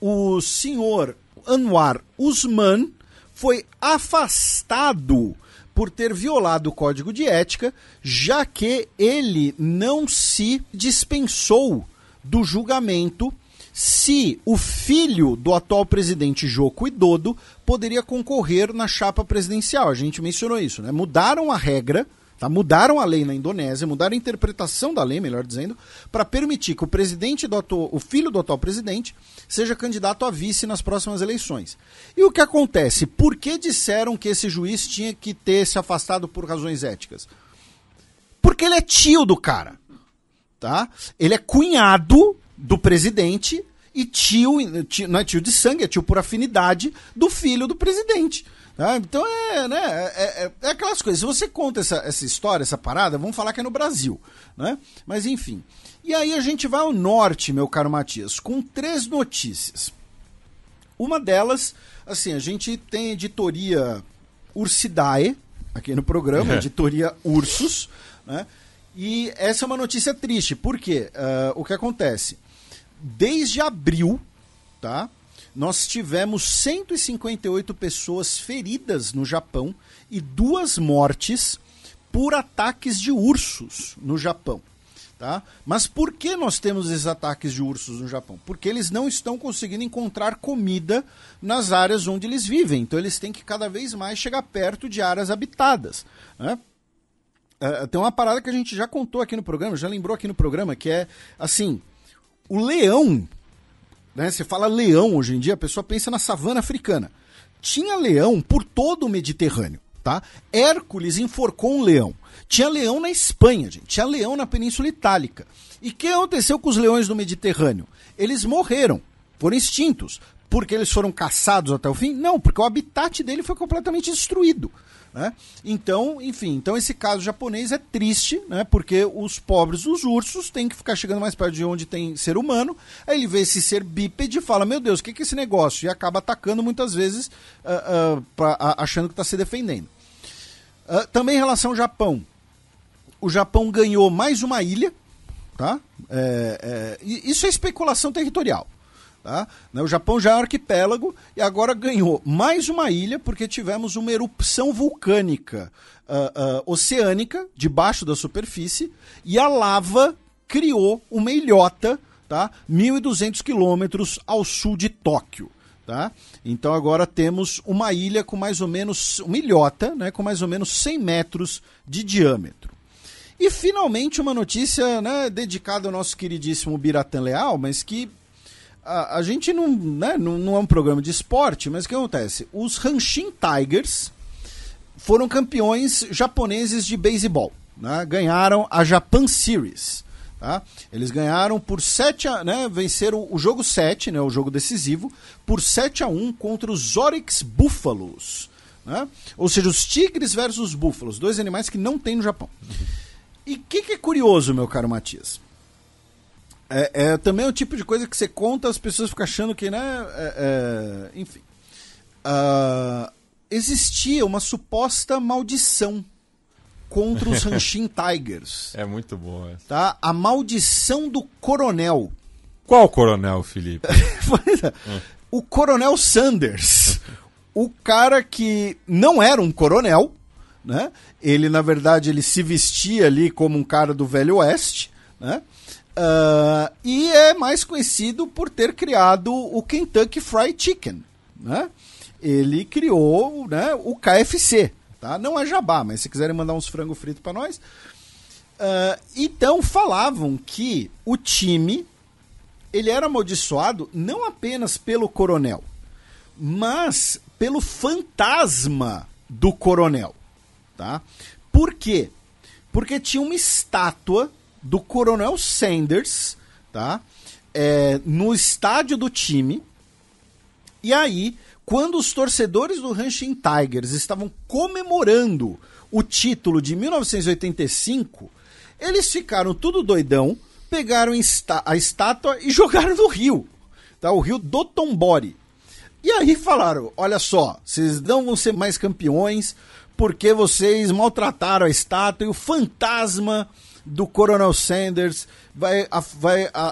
o senhor Anwar Usman, foi afastado por ter violado o código de ética, já que ele não se dispensou do julgamento se o filho do atual presidente Joko Widodo poderia concorrer na chapa presidencial. A gente mencionou isso, né? Mudaram a regra, tá? Mudaram a lei na Indonésia, mudaram a interpretação da lei, melhor dizendo, para permitir que o filho do atual presidente seja candidato a vice nas próximas eleições. E o que acontece? Por que disseram que esse juiz tinha que ter se afastado por razões éticas? Porque ele é tio do cara, tá? Ele é cunhado do presidente e tio, não é tio de sangue, é tio por afinidade do filho do presidente. Tá? Então é aquelas coisas. Se você conta essa história, essa parada, vamos falar que é no Brasil, né? Mas enfim. E aí a gente vai ao norte, meu caro Matias, com 3 notícias. Uma delas, assim, a gente tem a editoria Ursidae aqui no programa, editoria Ursus, né? E essa é uma notícia triste, porque o que acontece? Desde abril, tá? Nós tivemos 158 pessoas feridas no Japão e 2 mortes por ataques de ursos no Japão. Tá? Mas por que nós temos esses ataques de ursos no Japão? Porque eles não estão conseguindo encontrar comida nas áreas onde eles vivem. Então eles têm que cada vez mais chegar perto de áreas habitadas, né? Tem uma parada que a gente já contou aqui no programa, já lembrou aqui no programa, que é assim, o leão, né? Você fala leão hoje em dia, a pessoa pensa na savana africana. Tinha leão por todo o Mediterrâneo, tá? Hércules enforcou um leão. Tinha leão na Espanha, gente. Tinha leão na Península Itálica. E o que aconteceu com os leões do Mediterrâneo? Eles morreram, foram extintos. Porque eles foram caçados até o fim? Não, porque o habitat dele foi completamente destruído, né? Então, enfim, então esse caso japonês é triste, né? Porque os pobres dos ursos têm que ficar chegando mais perto de onde tem ser humano. Aí ele vê esse ser bípede e fala, meu Deus, o que é esse negócio? E acaba atacando muitas vezes, achando que está se defendendo. Também em relação ao Japão. O Japão ganhou mais uma ilha, tá? Isso é especulação territorial. Tá? O Japão já é um arquipélago e agora ganhou mais uma ilha porque tivemos uma erupção vulcânica oceânica debaixo da superfície e a lava criou uma ilhota, tá? 1.200 quilômetros ao sul de Tóquio. Tá? Então agora temos uma ilha com mais ou menos, uma ilhota, né, com mais ou menos 100 metros de diâmetro. E finalmente uma notícia, né, dedicada ao nosso queridíssimo Biratan Leal, mas que a gente não, né, não é um programa de esporte, mas o que acontece? Os Hanshin Tigers foram campeões japoneses de beisebol, né? Ganharam a Japan Series. Tá? Eles ganharam por 7-1, né, venceram o jogo 7, né, o jogo decisivo, por 7-1 contra os Oryx Buffaloes. Né? Ou seja, os tigres versus búfalos, 2 animais que não tem no Japão. E o que é curioso, meu caro Matias? Também é o tipo de coisa que você conta, as pessoas ficam achando que, né, enfim. Existia uma suposta maldição contra os Hanshin Tigers. É muito bom essa. Tá? A maldição do coronel. Qual coronel, Felipe? O Coronel Sanders. O cara que não era um coronel, né? Ele, na verdade, ele se vestia ali como um cara do Velho Oeste, né? E é mais conhecido por ter criado o Kentucky Fried Chicken, né? Ele criou, né, o KFC. Tá? Não é jabá, mas se quiserem mandar uns frango frito para nós. Então falavam que o time ele era amaldiçoado não apenas pelo coronel, mas pelo fantasma do coronel. Tá? Por quê? Porque tinha uma estátua do Coronel Sanders, tá? No estádio do time. E aí, quando os torcedores do Hanshin Tigers estavam comemorando o título de 1985, eles ficaram tudo doidão, pegaram a estátua e jogaram no rio, tá? O rio do Tombori. E aí falaram, olha só, vocês não vão ser mais campeões porque vocês maltrataram a estátua e o fantasma do Coronel Sanders vai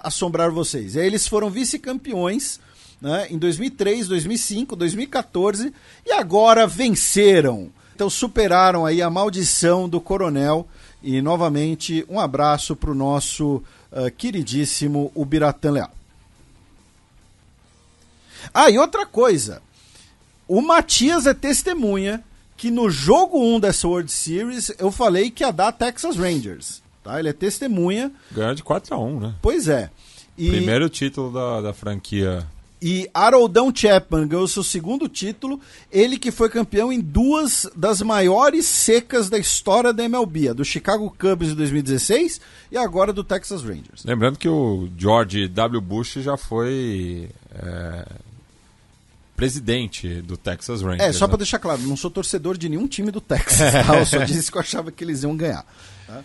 assombrar vocês. E aí eles foram vice-campeões, né, em 2003, 2005, 2014 e agora venceram. Então superaram aí a maldição do Coronel e novamente um abraço para o nosso queridíssimo Ubiratã Leal. Ah, e outra coisa, o Matias é testemunha que no jogo 1 dessa World Series eu falei que ia dar Texas Rangers, tá? Ele é testemunha. Ganhou de 4-1, né? Pois é. Primeiro título da franquia. E Haroldão Chapman ganhou seu segundo título, ele que foi campeão em 2 das maiores secas da história da MLB, a do Chicago Cubs de 2016 e agora do Texas Rangers. Lembrando que o George W. Bush já foi presidente do Texas Rangers. Só para deixar claro, não sou torcedor de nenhum time do Texas, tá? Eu só disse que eu achava que eles iam ganhar. Tá?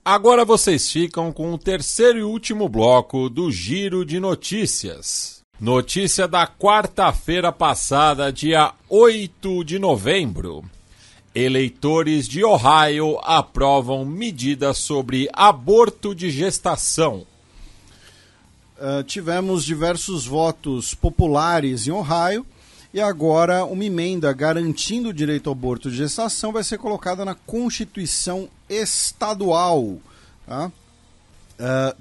Agora vocês ficam com o terceiro e último bloco do Giro de Notícias. Notícia da quarta-feira passada, dia 8 de novembro. Eleitores de Ohio aprovam medidas sobre aborto de gestação. Tivemos diversos votos populares em Ohio e agora uma emenda garantindo o direito ao aborto de gestação vai ser colocada na Constituição Estadual. Tá?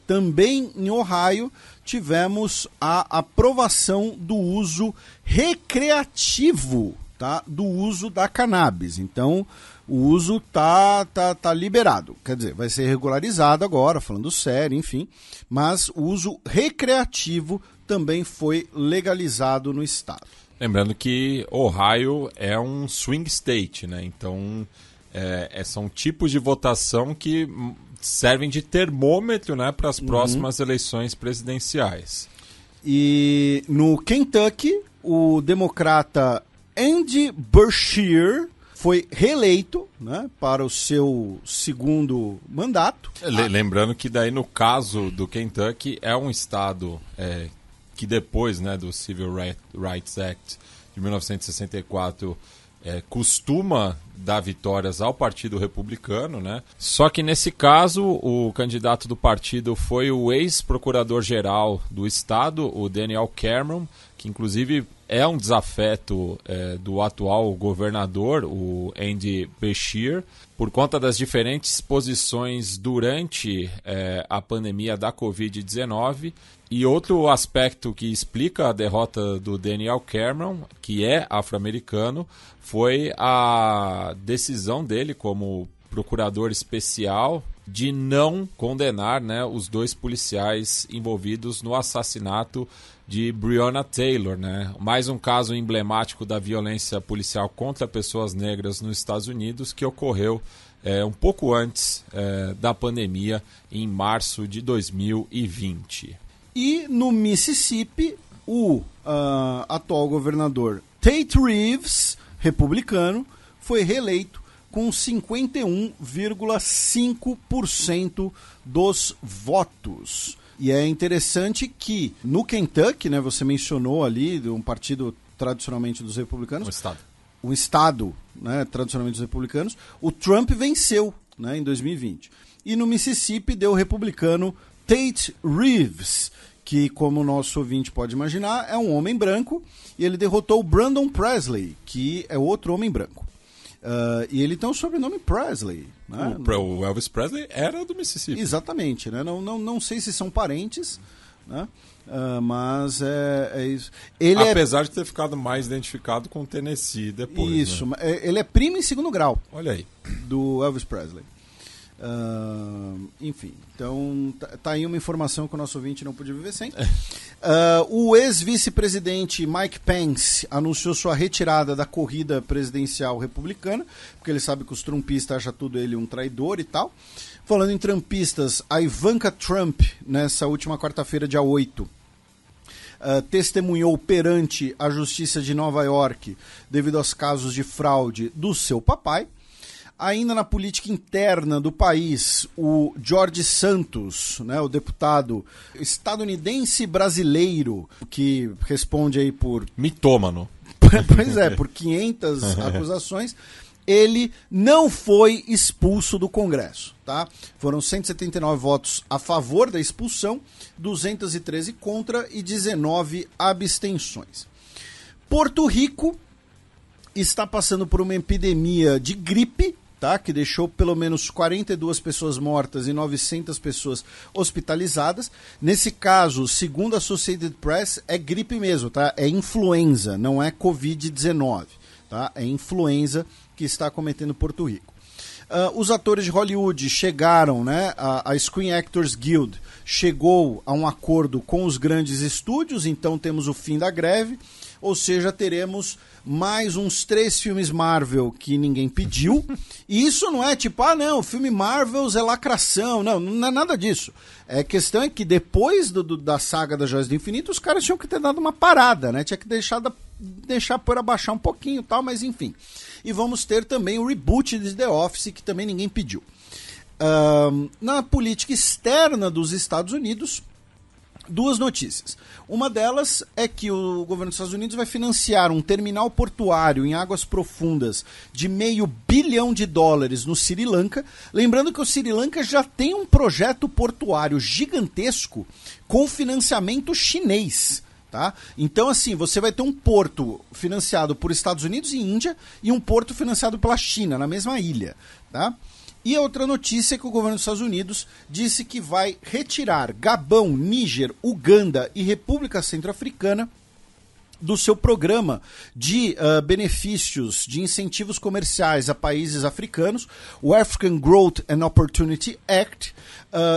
Também em Ohio tivemos a aprovação do uso recreativo, tá? Do uso da cannabis. Então, o uso tá liberado. Quer dizer, vai ser regularizado agora, falando sério, enfim. Mas o uso recreativo também foi legalizado no estado. Lembrando que Ohio é um swing state, né? Então, são tipos de votação que servem de termômetro, né, para as próximas eleições presidenciais. E no Kentucky, o democrata Andy Beshear foi reeleito, né, para o seu segundo mandato. Lembrando que daí no caso do Kentucky é um estado que depois, né, do Civil Rights Act de 1964 costuma dar vitórias ao Partido Republicano, né? Só que nesse caso o candidato do partido foi o ex-procurador-geral do estado, o Daniel Cameron, que inclusive é um desafeto do atual governador, o Andy Beshear, por conta das diferentes posições durante a pandemia da Covid-19. E outro aspecto que explica a derrota do Daniel Cameron, que é afro-americano, foi a decisão dele como procurador especial de não condenar, né, os 2 policiais envolvidos no assassinato de Breonna Taylor, né? Mais um caso emblemático da violência policial contra pessoas negras nos Estados Unidos que ocorreu um pouco antes da pandemia, em março de 2020. E no Mississippi, o atual governador Tate Reeves, republicano, foi reeleito com 51,5% dos votos. E é interessante que no Kentucky, né, você mencionou ali, de um partido tradicionalmente dos republicanos, o estado, né, tradicionalmente dos republicanos, o Trump venceu, né, em 2020. E no Mississippi deu o republicano Tate Reeves, que, como o nosso ouvinte pode imaginar, é um homem branco, e ele derrotou o Brandon Presley, que é outro homem branco. E ele tem o sobrenome Presley. Né? O Elvis Presley era do Mississippi. Exatamente. Né? Não sei se são parentes, né? Mas é isso. Apesar de ter ficado mais identificado com o Tennessee depois. Isso. Né? Ele é primo em segundo grau. Olha aí. Do Elvis Presley. Enfim, então tá aí uma informação que o nosso ouvinte não podia viver sem. O ex-vice-presidente Mike Pence anunciou sua retirada da corrida presidencial republicana, porque ele sabe que os trumpistas acham tudo ele um traidor e tal. Falando em trumpistas, a Ivanka Trump, nessa última quarta-feira, dia 8, testemunhou perante a Justiça de Nova York devido aos casos de fraude do seu papai. Ainda na política interna do país, o Jorge Santos, né, o deputado estadunidense brasileiro, que responde aí por... Mitômano. Pois é, por 500 acusações, ele não foi expulso do Congresso, tá? Foram 179 votos a favor da expulsão, 213 contra e 19 abstenções. Porto Rico está passando por uma epidemia de gripe, tá? Que deixou pelo menos 42 pessoas mortas e 900 pessoas hospitalizadas. Nesse caso, segundo a Associated Press, é gripe mesmo, tá? É influenza, não é Covid-19, tá? É influenza que está acometendo Porto Rico. Os atores de Hollywood chegaram, né? A Screen Actors Guild chegou a um acordo com os grandes estúdios, então temos o fim da greve, ou seja, teremos mais uns 3 filmes Marvel que ninguém pediu. E isso não é tipo, não, o filme Marvels é lacração. Não é nada disso. A questão é que depois da saga das Joias do Infinito, os caras tinham que ter dado uma parada, né? Tinha que deixar por abaixar um pouquinho e tal, mas enfim. E vamos ter também o reboot de The Office, que também ninguém pediu. Na política externa dos Estados Unidos, 2 notícias. Uma delas é que o governo dos Estados Unidos vai financiar um terminal portuário em águas profundas de $500 bilhão no Sri Lanka. Lembrando que o Sri Lanka já tem um projeto portuário gigantesco com financiamento chinês. Tá? Então, assim, você vai ter um porto financiado por Estados Unidos e Índia e um porto financiado pela China, na mesma ilha. Tá? E a outra notícia é que o governo dos Estados Unidos disse que vai retirar Gabão, Níger, Uganda e República Centro-Africana do seu programa de benefícios, de incentivos comerciais a países africanos, o African Growth and Opportunity Act,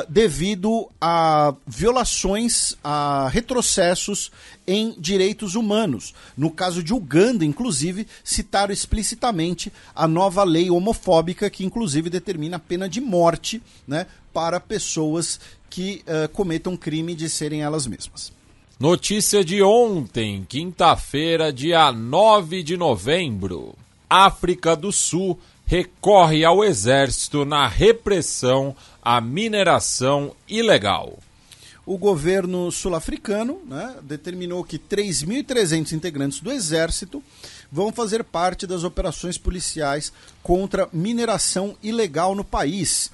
devido a violações, a retrocessos em direitos humanos. No caso de Uganda, inclusive, citaram explicitamente a nova lei homofóbica que, inclusive, determina a pena de morte, né, para pessoas que cometam crime de serem elas mesmas. Notícia de ontem, quinta-feira, dia 9 de novembro. África do Sul recorre ao exército na repressão à mineração ilegal. O governo sul-africano, né, determinou que 3.300 integrantes do exército vão fazer parte das operações policiais contra mineração ilegal no país,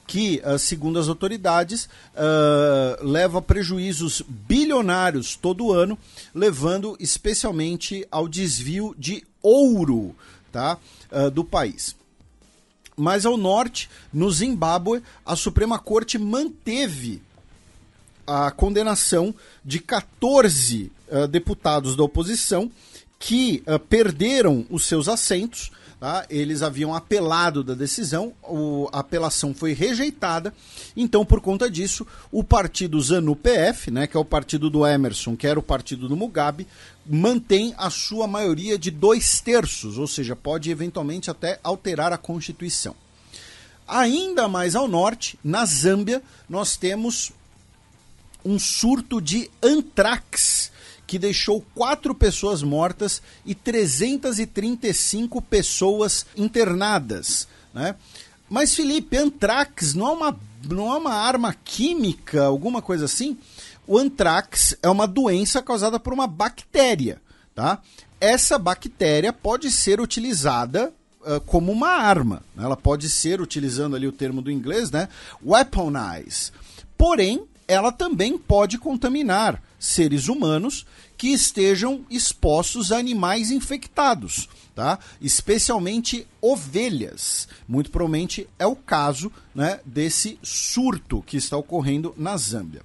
que, segundo as autoridades, leva a prejuízos bilionários todo ano, levando especialmente ao desvio de ouro, tá, do país. Mais ao norte, no Zimbábue, a Suprema Corte manteve a condenação de 14 deputados da oposição que perderam os seus assentos. Tá? Eles haviam apelado da decisão, a apelação foi rejeitada, então por conta disso o partido ZANU-PF, né, que é o partido do Emerson, que era o partido do Mugabe, mantém a sua maioria de 2/3, ou seja, pode eventualmente até alterar a Constituição. Ainda mais ao norte, na Zâmbia, nós temos um surto de antrax, que deixou 4 pessoas mortas e 335 pessoas internadas, né? Mas, Felipe, antrax não é uma arma química, alguma coisa assim? O antrax é uma doença causada por uma bactéria, tá? Essa bactéria pode ser utilizada como uma arma, né? Ela pode ser, utilizando ali o termo do inglês, né, weaponize. Porém, ela também pode contaminar seres humanos que estejam expostos a animais infectados, tá? Especialmente ovelhas. Muito provavelmente é o caso, né, desse surto que está ocorrendo na Zâmbia.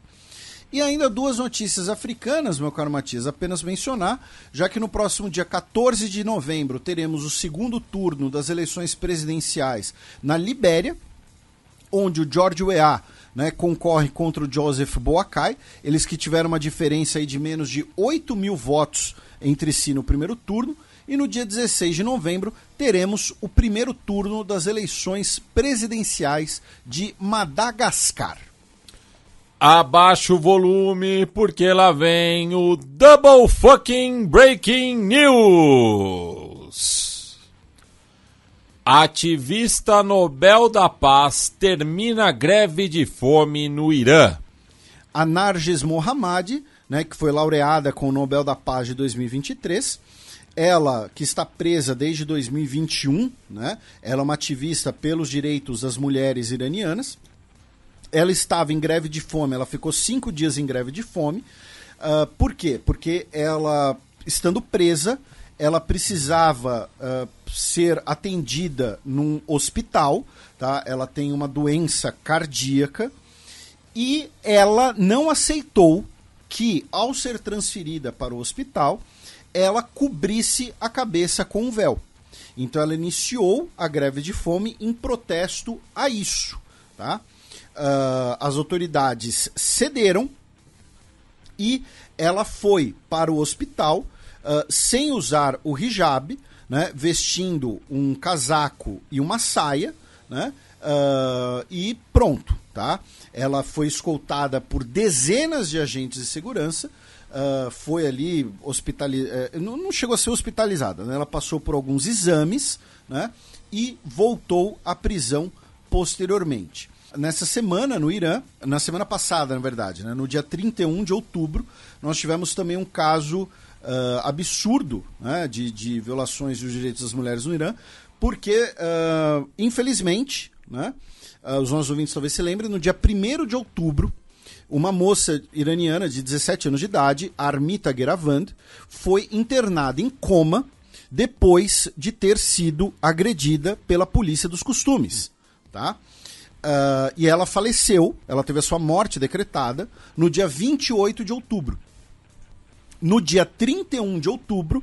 E ainda 2 notícias africanas, meu caro Matias, apenas mencionar, já que no próximo dia 14 de novembro teremos o segundo turno das eleições presidenciais na Libéria, onde o George Weah, né, concorre contra o Joseph Boakai, eles que tiveram uma diferença aí de menos de 8.000 votos entre si no primeiro turno, e no dia 16 de novembro teremos o primeiro turno das eleições presidenciais de Madagascar. Abaixa o volume, porque lá vem o Double Fucking Breaking News. Ativista Nobel da Paz termina greve de fome no Irã. A Narges Mohammadi, né, que foi laureada com o Nobel da Paz de 2023, ela que está presa desde 2021, né, ela é uma ativista pelos direitos das mulheres iranianas. Ela estava em greve de fome, ela ficou 5 dias em greve de fome. Por quê? Porque ela, estando presa, ela precisava ser atendida num hospital, tá? Ela tem uma doença cardíaca e ela não aceitou que, ao ser transferida para o hospital, ela cobrisse a cabeça com um véu. Então ela iniciou a greve de fome em protesto a isso, tá? As autoridades cederam e ela foi para o hospital sem usar o hijab, né, vestindo um casaco e uma saia, né, e pronto, tá? Ela foi escoltada por dezenas de agentes de segurança, foi ali hospitalizada, não chegou a ser hospitalizada, né? Ela passou por alguns exames, né, e voltou à prisão posteriormente. Nessa semana, no Irã, na semana passada, na verdade, né, no dia 31 de outubro, nós tivemos também um caso absurdo, né, de violações dos direitos das mulheres no Irã, porque, infelizmente, né, os nossos ouvintes talvez se lembrem, no dia 1º de outubro, uma moça iraniana de 17 anos de idade, Armita Geravand, foi internada em coma depois de ter sido agredida pela polícia dos costumes, tá? E ela faleceu, ela teve a sua morte decretada no dia 28 de outubro. No dia 31 de outubro,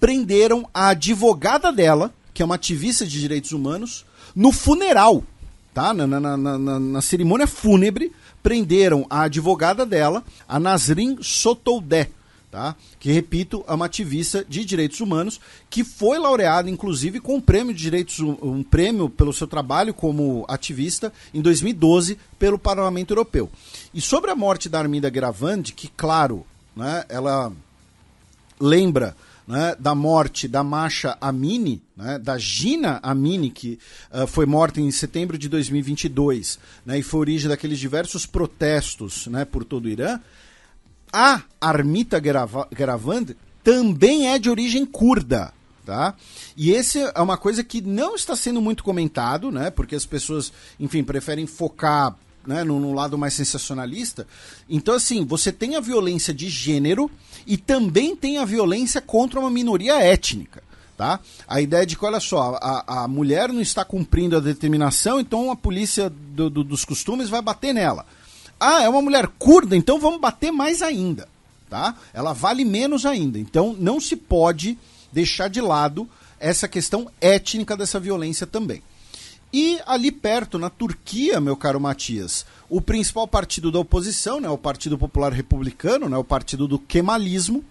prenderam a advogada dela, que é uma ativista de direitos humanos, no funeral, tá? Na cerimônia fúnebre, prenderam a advogada dela, a Nasrin Sotoudeh, tá? Que, repito, é uma ativista de direitos humanos, que foi laureada, inclusive, com um prêmio pelo seu trabalho como ativista em 2012 pelo Parlamento Europeu. E sobre a morte da Armida Geravand, que, claro, né, ela lembra, né, da morte da Masha Amini, né, da Gina Amini, que foi morta em setembro de 2022, né, e foi origem daqueles diversos protestos, né, por todo o Irã. A Armita Geravand também é de origem curda, tá? E essa é uma coisa que não está sendo muito comentado, né, porque as pessoas, enfim, preferem focar, né, no lado mais sensacionalista. Então, assim, você tem a violência de gênero e também tem a violência contra uma minoria étnica, tá? A ideia de que, olha só, a mulher não está cumprindo a determinação, então a polícia dos costumes vai bater nela. Ah, é uma mulher curda, então vamos bater mais ainda, tá? Ela vale menos ainda. Então não se pode deixar de lado essa questão étnica dessa violência também. E ali perto, na Turquia, meu caro Matias, o principal partido da oposição, né, o Partido Popular Republicano, né, o partido do Kemalismo,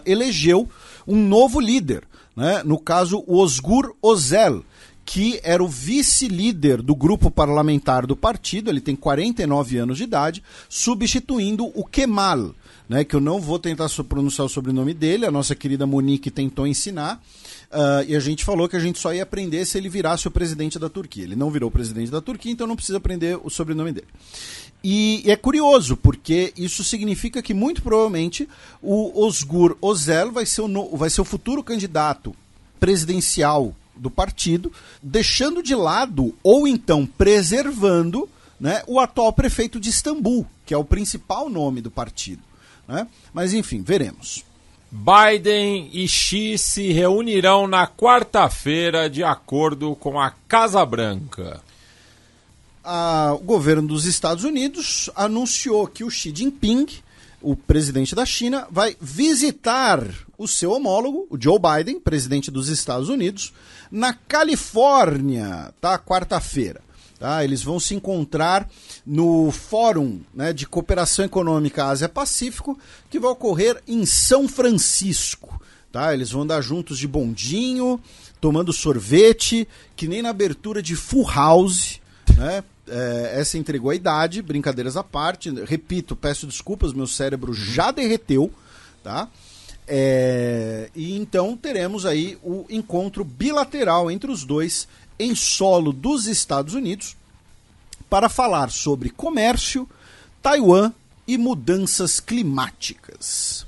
elegeu um novo líder, né, no caso o Özgür Özel, que era o vice-líder do grupo parlamentar do partido, ele tem 49 anos de idade, substituindo o Kemal, né, que eu não vou tentar pronunciar o sobrenome dele, a nossa querida Monique tentou ensinar, e a gente falou que a gente só ia aprender se ele virasse o presidente da Turquia. Ele não virou o presidente da Turquia, então não precisa aprender o sobrenome dele. E é curioso, porque isso significa que muito provavelmente o Özgür Özel vai ser o futuro candidato presidencial do partido, deixando de lado ou então preservando, né, o atual prefeito de Istambul, que é o principal nome do partido, né? Mas enfim, veremos. Biden e Xi se reunirão na quarta-feira, de acordo com a Casa Branca. O governo dos Estados Unidos anunciou que o Xi Jinping, o presidente da China, vai visitar o seu homólogo, o Joe Biden, presidente dos Estados Unidos, na Califórnia, tá? Quarta-feira. Tá? Eles vão se encontrar no Fórum, né, de Cooperação Econômica Ásia-Pacífico, que vai ocorrer em São Francisco. Tá? Eles vão andar juntos de bondinho, tomando sorvete, que nem na abertura de Full House, né? Essa entregou a idade, brincadeiras à parte. Repito, peço desculpas, meu cérebro já derreteu, tá? E então teremos aí o encontro bilateral entre os dois em solo dos Estados Unidos para falar sobre comércio, Taiwan e mudanças climáticas.